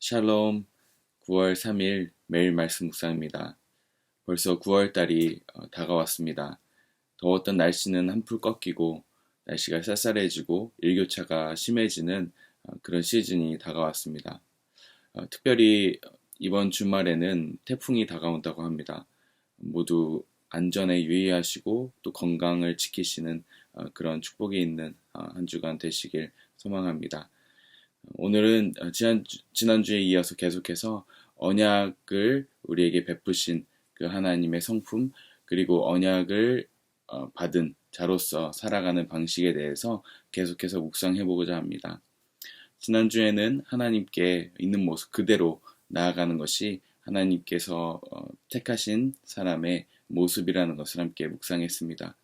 샬롬 9월 3일 매일 말씀 묵상입니다. 벌써 9월 달이 다가왔습니다. 더웠던 날씨는 한풀 꺾이고 날씨가 쌀쌀해지고 일교차가 심해지는 그런 시즌이 다가왔습니다. 특별히 이번 주말에는 태풍이 다가온다고 합니다. 모두 안전에 유의하시고 또 건강을 지키시는 그런 축복이 있는 한 주간 되시길 소망합니다. 오늘은 지난주에 이어서 계속해서 언약을 우리에게 베푸신 그 하나님의 성품, 그리고 언약을 받은 자로서 살아가는 방식에 대해서 계속해서 묵상해보고자 합니다. 지난주에는 하나님께 있는 모습 그대로 나아가는 것이 하나님께서 택하신 사람의 모습이라는 것을 함께 묵상했습니다.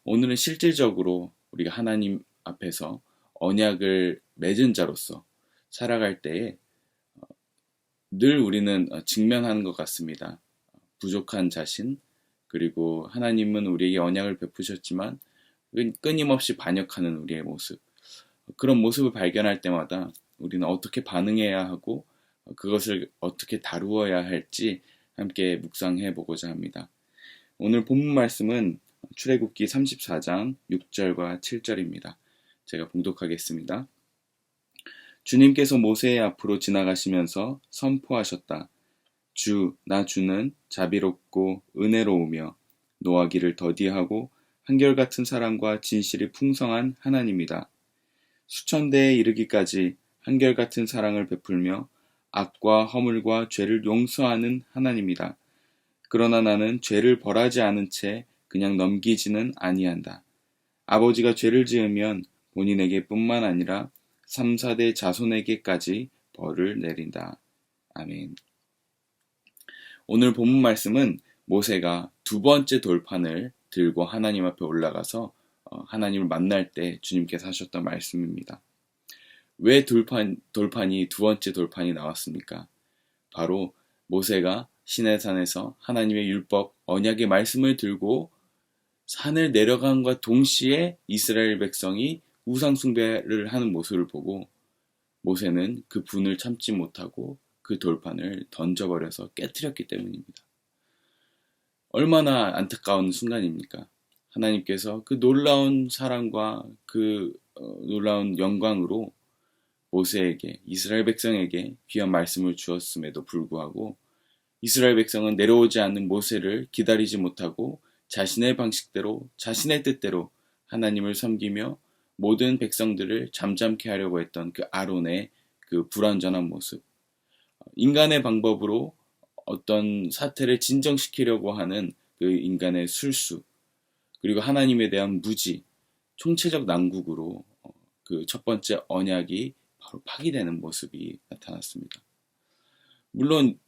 오늘은 실질적으로 우리가 하나님 앞에서 언약을 맺은 자로서 살아갈 때에 늘 우리는 직면하는 것 같습니다. 부족한 자신, 그리고 하나님은 우리에게 언약을 베푸셨지만 끊임없이 반역하는 우리의 모습, 그런 모습을 발견할 때마다 우리는 어떻게 반응해야 하고 그것을 어떻게 다루어야 할지 함께 묵상해 보고자 합니다. 오늘 본문 말씀은 출애굽기 34장 6절과 7절입니다. 제가 봉독하겠습니다. 주님께서 모세의 앞으로 지나가시면서 선포하셨다. 나 주는 자비롭고 은혜로우며 노하기를 더디하고 한결같은 사랑과 진실이 풍성한 하나님이다. 수천 대에 이르기까지 한결같은 사랑을 베풀며 악과 허물과 죄를 용서하는 하나님이다. 그러나 나는 죄를 벌하지 않은 채 그냥 넘기지는 아니한다. 아버지가 죄를 지으면 본인에게 뿐만 아니라 3, 4대 자손에게까지 벌을 내린다. 아멘. 오늘 본문 말씀은 모세가 두 번째 돌판을 들고 하나님 앞에 올라가서 하나님을 만날 때 주님께서 하셨던 말씀입니다. 왜 돌판이 두 번째 돌판이 나왔습니까? 바로 모세가 시내산에서 하나님의 율법, 언약의 말씀을 들고 산을 내려간과 동시에 이스라엘 백성이 우상 숭배를 하는 모습을 보고 모세는 그 분을 참지 못하고 그 돌판을 던져버려서 깨트렸기 때문입니다. 얼마나 안타까운 순간입니까? 하나님께서 그 놀라운 사랑과 그 놀라운 영광으로 모세에게, 이스라엘 백성에게 귀한 말씀을 주었음에도 불구하고 이스라엘 백성은 내려오지 않는 모세를 기다리지 못하고 자신의 방식대로, 자신의 뜻대로 하나님을 섬기며 모든 백성들을 잠잠케 하려고 했던 그 아론의 그 불완전한 모습, 인간의 방법으로 어떤 사태를 진정시키려고 하는 그 인간의 술수, 그리고 하나님에 대한 무지, 총체적 난국으로 그 첫 번째 언약이 바로 파기되는 모습이 나타났습니다. 물론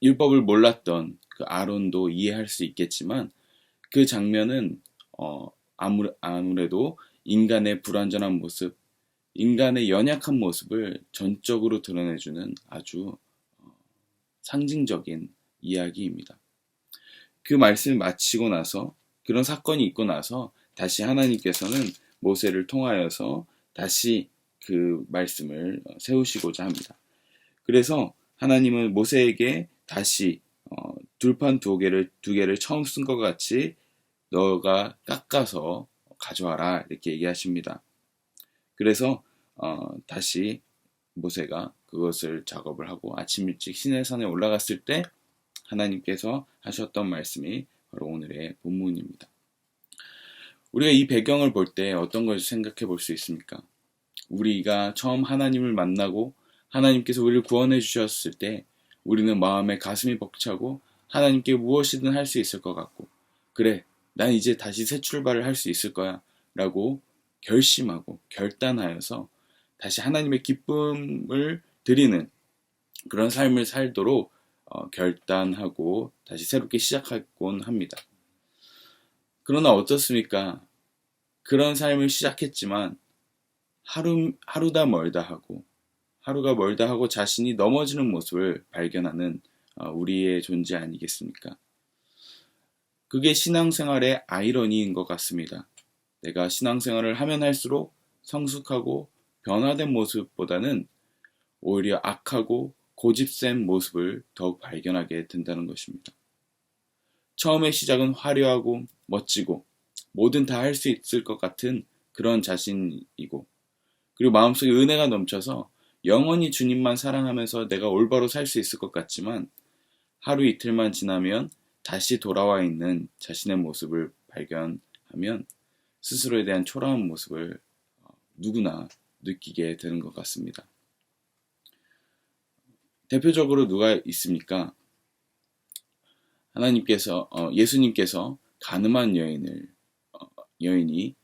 율법을 몰랐던 그 아론도 이해할 수 있겠지만 그 장면은 아무래도 인간의 불완전한 모습, 인간의 연약한 모습을 전적으로 드러내주는 아주 상징적인 이야기입니다. 그 말씀을 마치고 나서, 그런 사건이 있고 나서 다시 하나님께서는 모세를 통하여서 다시 그 말씀을 세우시고자 합니다. 그래서 하나님은 모세에게 다시 돌판 두 개를 처음 쓴 것 같이 너가 깎아서 가져와라, 이렇게 얘기하십니다. 그래서 다시 모세가 그것을 작업을 하고 아침 일찍 시내산에 올라갔을 때 하나님께서 하셨던 말씀이 바로 오늘의 본문입니다. 우리가 이 배경을 볼 때 어떤 것을 생각해 볼 수 있습니까? 우리가 처음 하나님을 만나고 하나님께서 우리를 구원해 주셨을 때 우리는 마음에 가슴이 벅차고 하나님께 무엇이든 할 수 있을 것 같고, 그래, 난 이제 다시 새 출발을 할 수 있을 거야 라고 결심하고 결단하여서 다시 하나님의 기쁨을 드리는 그런 삶을 살도록 결단하고 다시 새롭게 시작하곤 합니다. 그러나 어떻습니까? 그런 삶을 시작했지만 하루가 멀다 하고 자신이 넘어지는 모습을 발견하는 우리의 존재 아니겠습니까? 그게 신앙생활의 아이러니인 것 같습니다. 내가 신앙생활을 하면 할수록 성숙하고 변화된 모습보다는 오히려 악하고 고집센 모습을 더욱 발견하게 된다는 것입니다. 처음의 시작은 화려하고 멋지고 뭐든 다 할 수 있을 것 같은 그런 자신이고, 그리고 마음속에 은혜가 넘쳐서 영원히 주님만 사랑하면서 내가 올바로 살 수 있을 것 같지만, 하루 이틀만 지나면 다시 돌아와 있는 자신의 모습을 발견하면 스스로에 대한 초라한 모습을 누구나 느끼게 되는 것 같습니다. 대표적으로 누가 있습니까? 예수님께서 가늠한 여인이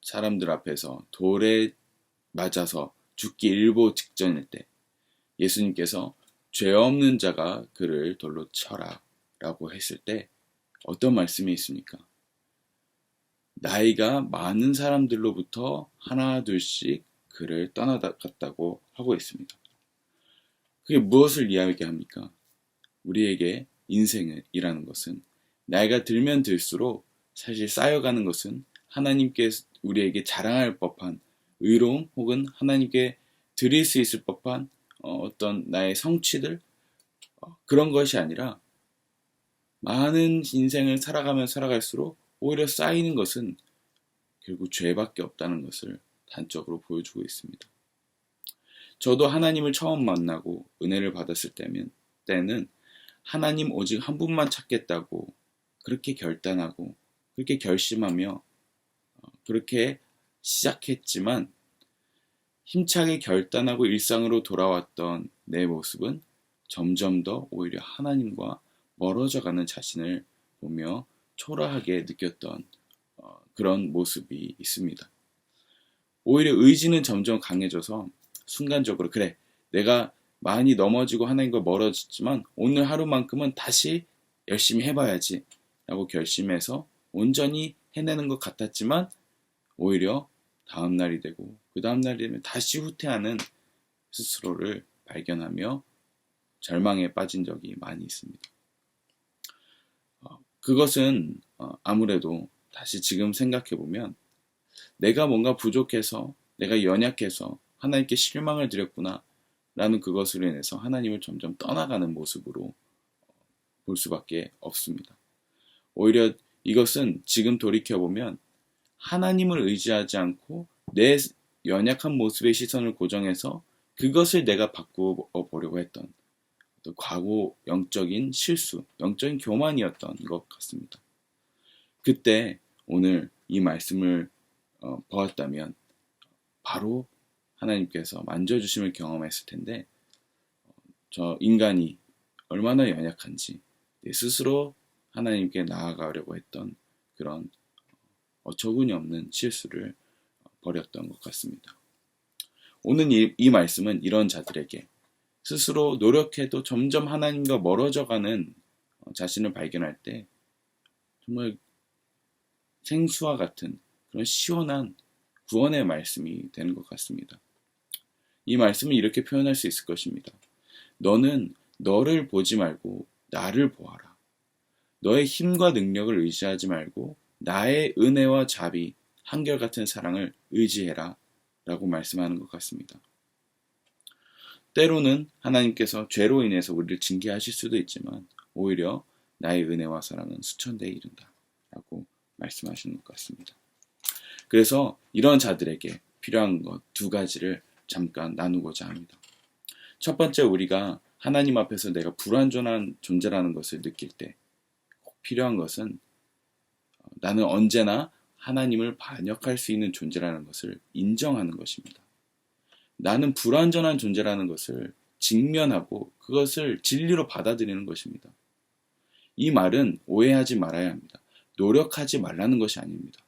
사람들 앞에서 돌에 맞아서 죽기 일보 직전일 때 예수님께서 죄 없는 자가 그를 돌로 쳐라 라고 했을 때 어떤 말씀이 있습니까? 나이가 많은 사람들로부터 하나 둘씩 그를 떠나갔다고 하고 있습니다. 그게 무엇을 이야기합니까? 우리에게 인생이라는 것은 나이가 들면 들수록 사실 쌓여가는 것은 하나님께 우리에게 자랑할 법한 의로움 혹은 하나님께 드릴 수 있을 법한 어떤 나의 성취들, 그런 것이 아니라 많은 인생을 살아가면 살아갈수록 오히려 쌓이는 것은 결국 죄밖에 없다는 것을 단적으로 보여주고 있습니다. 저도 하나님을 처음 만나고 은혜를 받았을 때는 하나님 오직 한 분만 찾겠다고 그렇게 결단하고 그렇게 결심하며 그렇게 시작했지만, 힘차게 결단하고 일상으로 돌아왔던 내 모습은 점점 더 오히려 하나님과 멀어져가는 자신을 보며 초라하게 느꼈던 그런 모습이 있습니다. 오히려 의지는 점점 강해져서 순간적으로 그래, 내가 많이 넘어지고 하나님과 멀어졌지만 오늘 하루만큼은 다시 열심히 해봐야지 라고 결심해서 온전히 해내는 것 같았지만, 오히려 다음날이 되고 그 다음날이 되면 다시 후퇴하는 스스로를 발견하며 절망에 빠진 적이 많이 있습니다. 그것은 아무래도 다시 지금 생각해보면 내가 뭔가 부족해서, 내가 연약해서 하나님께 실망을 드렸구나 라는 그것으로 인해서 하나님을 점점 떠나가는 모습으로 볼 수밖에 없습니다. 오히려 이것은 지금 돌이켜보면 하나님을 의지하지 않고 내 연약한 모습의 시선을 고정해서 그것을 내가 바꾸어 보려고 했던 과거 영적인 실수, 영적인 교만이었던 것 같습니다. 그때 오늘 이 말씀을 보았다면 바로 하나님께서 만져주심을 경험했을 텐데, 저 인간이 얼마나 연약한지 내 스스로 하나님께 나아가려고 했던 그런 어처구니 없는 실수를 벌였던 것 같습니다. 오늘 이 말씀은 이런 자들에게 스스로 노력해도 점점 하나님과 멀어져가는 자신을 발견할 때 정말 생수와 같은 그런 시원한 구원의 말씀이 되는 것 같습니다. 이 말씀은 이렇게 표현할 수 있을 것입니다. 너는 너를 보지 말고 나를 보아라. 너의 힘과 능력을 의지하지 말고 나의 은혜와 자비, 한결같은 사랑을 의지해라 라고 말씀하는 것 같습니다. 때로는 하나님께서 죄로 인해서 우리를 징계하실 수도 있지만 오히려 나의 은혜와 사랑은 수천대에 이른다 라고 말씀하시는 것 같습니다. 그래서 이런 자들에게 필요한 것 두 가지를 잠깐 나누고자 합니다. 첫 번째, 우리가 하나님 앞에서 내가 불완전한 존재라는 것을 느낄 때 꼭 필요한 것은 나는 언제나 하나님을 반역할 수 있는 존재라는 것을 인정하는 것입니다. 나는 불완전한 존재라는 것을 직면하고 그것을 진리로 받아들이는 것입니다. 이 말은 오해하지 말아야 합니다. 노력하지 말라는 것이 아닙니다.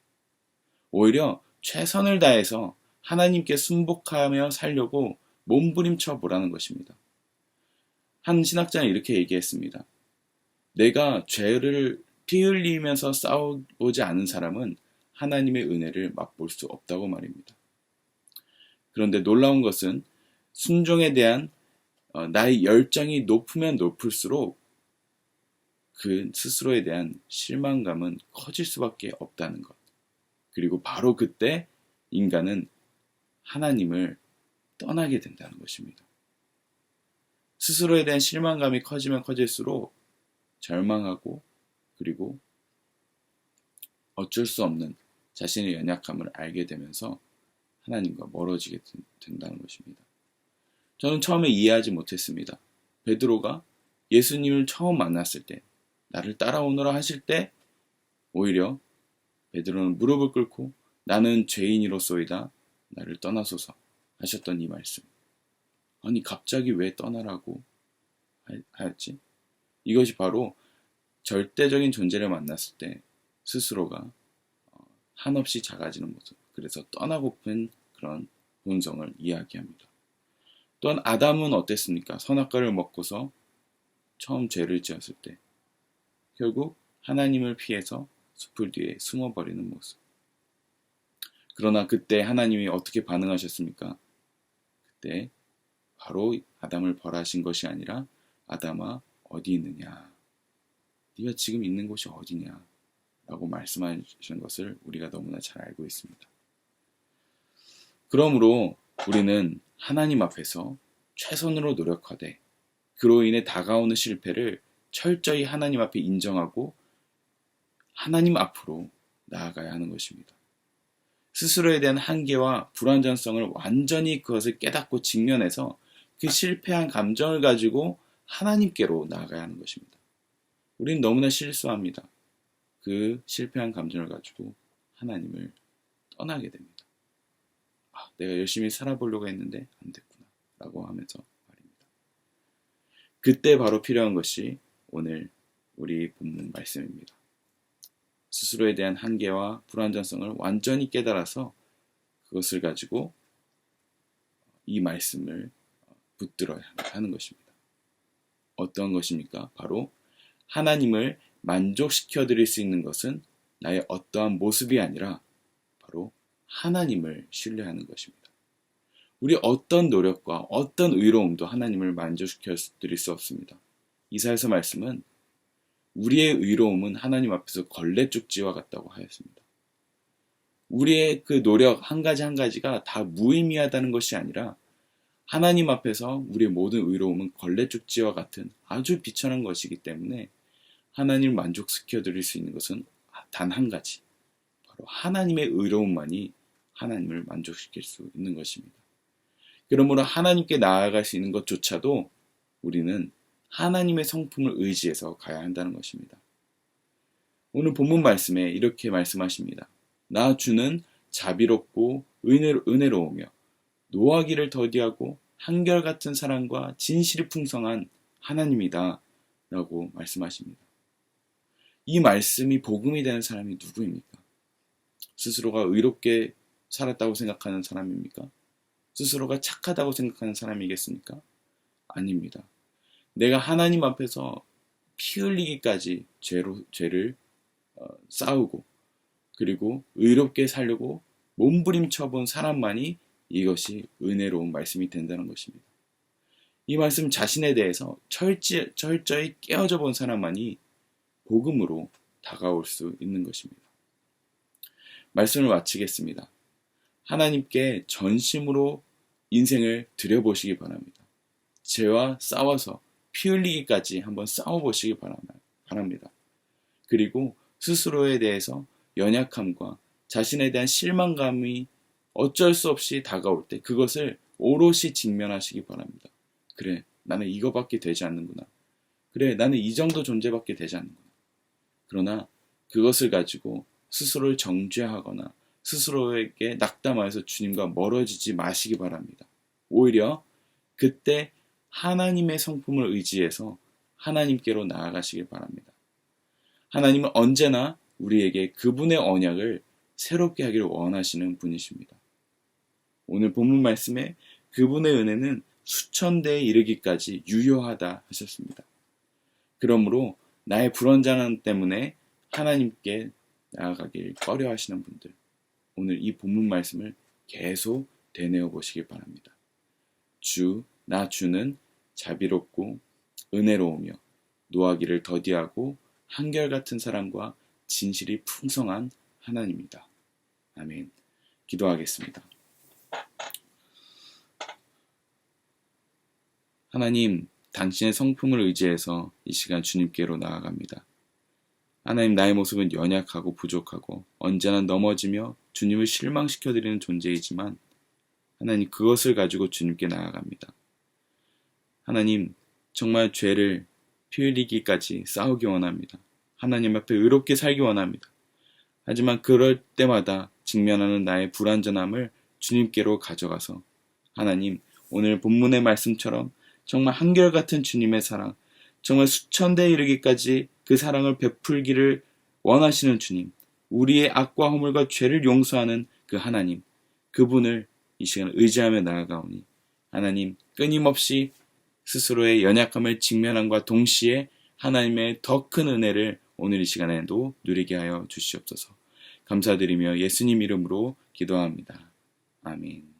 오히려 최선을 다해서 하나님께 순복하며 살려고 몸부림쳐 보라는 것입니다. 한 신학자는 이렇게 얘기했습니다. 내가 죄를 피 흘리면서 싸워보지 않은 사람은 하나님의 은혜를 맛볼 수 없다고 말입니다. 그런데 놀라운 것은 순종에 대한 나의 열정이 높으면 높을수록 그 스스로에 대한 실망감은 커질 수밖에 없다는 것. 그리고 바로 그때 인간은 하나님을 떠나게 된다는 것입니다. 스스로에 대한 실망감이 커지면 커질수록 절망하고 그리고 어쩔 수 없는 자신의 연약함을 알게 되면서 하나님과 멀어지게 된다는 것입니다. 저는 처음에 이해하지 못했습니다. 베드로가 예수님을 처음 만났을 때, 나를 따라오너라 하실 때 오히려 베드로는 무릎을 꿇고 나는 죄인이로소이다 나를 떠나소서 하셨던 이 말씀. 아니 갑자기 왜 떠나라고 하였지? 이것이 바로 절대적인 존재를 만났을 때 스스로가 한없이 작아지는 모습, 그래서 떠나고픈 그런 본성을 이야기합니다. 또한 아담은 어땠습니까? 선악과를 먹고서 처음 죄를 지었을 때 결국 하나님을 피해서 숲을 뒤에 숨어버리는 모습. 그러나 그때 하나님이 어떻게 반응하셨습니까? 그때 바로 아담을 벌하신 것이 아니라 아담아 어디 있느냐? 네가 지금 있는 곳이 어디냐? 라고 말씀하신 것을 우리가 너무나 잘 알고 있습니다. 그러므로 우리는 하나님 앞에서 최선으로 노력하되 그로 인해 다가오는 실패를 철저히 하나님 앞에 인정하고 하나님 앞으로 나아가야 하는 것입니다. 스스로에 대한 한계와 불완전성을 완전히 그것을 깨닫고 직면해서 그 실패한 감정을 가지고 하나님께로 나아가야 하는 것입니다. 우리는 너무나 실수합니다. 그 실패한 감정을 가지고 하나님을 떠나게 됩니다. 내가 열심히 살아보려고 했는데 안 됐구나 라고 하면서 말입니다. 그때 바로 필요한 것이 오늘 우리 본문 말씀입니다. 스스로에 대한 한계와 불완전성을 완전히 깨달아서 그것을 가지고 이 말씀을 붙들어야 하는 것입니다. 어떤 것입니까? 바로 하나님을 만족시켜 드릴 수 있는 것은 나의 어떠한 모습이 아니라 바로 하나님을 신뢰하는 것입니다. 우리 어떤 노력과 어떤 의로움도 하나님을 만족시켜 드릴 수 없습니다. 이사야서 말씀은 우리의 의로움은 하나님 앞에서 걸레쪽지와 같다고 하였습니다. 우리의 그 노력 한 가지 한 가지가 다 무의미하다는 것이 아니라 하나님 앞에서 우리의 모든 의로움은 걸레쪽지와 같은 아주 비천한 것이기 때문에 하나님을 만족시켜 드릴 수 있는 것은 단 한 가지, 바로 하나님의 의로움만이 하나님을 만족시킬 수 있는 것입니다. 그러므로 하나님께 나아갈 수 있는 것조차도 우리는 하나님의 성품을 의지해서 가야 한다는 것입니다. 오늘 본문 말씀에 이렇게 말씀하십니다. 나 주는 자비롭고 은혜로우며 노하기를 더디하고 한결같은 사랑과 진실이 풍성한 하나님이다 라고 말씀하십니다. 이 말씀이 복음이 되는 사람이 누구입니까? 스스로가 의롭게 살았다고 생각하는 사람입니까? 스스로가 착하다고 생각하는 사람이겠습니까? 아닙니다. 내가 하나님 앞에서 피 흘리기까지 죄를 싸우고 그리고 의롭게 살려고 몸부림쳐본 사람만이 이것이 은혜로운 말씀이 된다는 것입니다. 이 말씀 자신에 대해서 철저히 깨어져 본 사람만이 복음으로 다가올 수 있는 것입니다. 말씀을 마치겠습니다. 하나님께 전심으로 인생을 드려보시기 바랍니다. 죄와 싸워서 피 흘리기까지 한번 싸워보시기 바랍니다. 그리고 스스로에 대해서 연약함과 자신에 대한 실망감이 어쩔 수 없이 다가올 때 그것을 오롯이 직면하시기 바랍니다. 그래, 나는 이거밖에 되지 않는구나. 그래, 나는 이 정도 존재밖에 되지 않는구나. 그러나 그것을 가지고 스스로를 정죄하거나 스스로에게 낙담하여서 주님과 멀어지지 마시기 바랍니다. 오히려 그때 하나님의 성품을 의지해서 하나님께로 나아가시길 바랍니다. 하나님은 언제나 우리에게 그분의 언약을 새롭게 하기를 원하시는 분이십니다. 오늘 본문 말씀에 그분의 은혜는 수천 대에 이르기까지 유효하다 하셨습니다. 그러므로 나의 불완전함 때문에 하나님께 나아가길 꺼려 하시는 분들, 오늘 이 본문 말씀을 계속 되뇌어 보시길 바랍니다. 나 주는 자비롭고 은혜로우며 노하기를 더디하고 한결같은 사랑과 진실이 풍성한 하나님이다. 아멘. 기도하겠습니다. 하나님, 당신의 성품을 의지해서 이 시간 주님께로 나아갑니다. 하나님, 나의 모습은 연약하고 부족하고 언제나 넘어지며 주님을 실망시켜드리는 존재이지만 하나님, 그것을 가지고 주님께 나아갑니다. 하나님, 정말 죄를 피 흘리기까지 싸우기 원합니다. 하나님 앞에 의롭게 살기 원합니다. 하지만 그럴 때마다 직면하는 나의 불완전함을 주님께로 가져가서 하나님, 오늘 본문의 말씀처럼 정말 한결같은 주님의 사랑, 정말 수천대에 이르기까지 그 사랑을 베풀기를 원하시는 주님, 우리의 악과 허물과 죄를 용서하는 그 하나님, 그분을 이 시간 의지하며 나아가오니 하나님, 끊임없이 스스로의 연약함을 직면함과 동시에 하나님의 더 큰 은혜를 오늘 이 시간에도 누리게 하여 주시옵소서. 감사드리며 예수님 이름으로 기도합니다. 아멘.